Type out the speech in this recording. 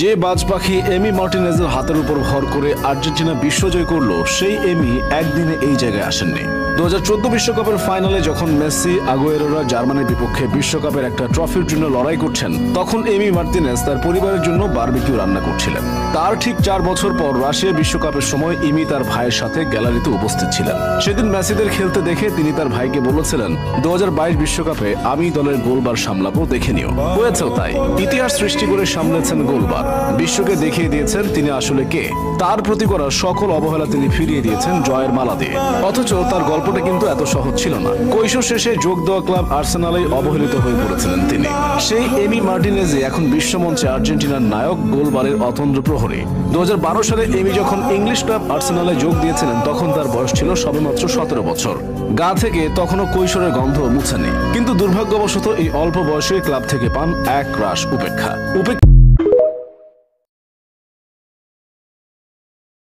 যে বাজ পাখি এমি মার্টিনেজের হাতের উপর ভর করে আর্জেন্টিনা বিশ্বজয় করলো, সেই এমি একদিনে এই জায়গায় আসেননি। 2014 বিশ্বকাপের ফাইনালে যখন মেসি, আগুয়েরোরা জার্মানির বিপক্ষে বিশ্বকাপের একটা ট্রফির জন্য লড়াই করছেন, তখন এমি মার্টিনেজ তার পরিবারের জন্য বারবিকিউ রান্না করছিলেন। তার ঠিক 4 বছর পর রাশিয়া বিশ্বকাপের সময় এমি তার ভাইয়ের সাথে গ্যালারিতে উপস্থিত ছিলেন। সেদিন মেসিদের খেলতে দেখে তিনি তার ভাইকে বলেছিলেন, 2022 বিশ্বকাপে আমি দলের গোলবার সামলাবো, দেখে নিও। হয়েছেও তাই। ইতিহাস সৃষ্টি করে সামলেছেন গোলবার। বিশ্বকে দেখিয়ে দিয়েছেন তিনি আসলে কে। তার প্রতি করা সকল অবহেলা তিনি ফিরিয়ে দিয়েছেন জয়ের মালা দিয়ে। অথচ তার গল্পটা কিন্তু এত সহজ ছিল না। কৈশোর শেষে যোগ দেওয়া ক্লাব আর্সেনালেই অবহেলিত হয়ে পড়েছিলেন তিনি। সেই এমি মার্টিনেজই এখন বিশ্বমঞ্চে আর্জেন্টিনার নায়ক, গোলবারের অতন্দ্র প্রহরী। 2012 সালে এমি যখন ইংলিশ ক্লাব আর্সেনালে যোগ দিয়েছিলেন, তখন তার বয়স ছিল সবেমাত্র 17 বছর। গা থেকে তখনও কৈশোরের গন্ধ মুছেনি। কিন্তু দুর্ভাগ্যবশত এই অল্প বয়সে ক্লাব থেকে পান এক রাশ উপেক্ষা।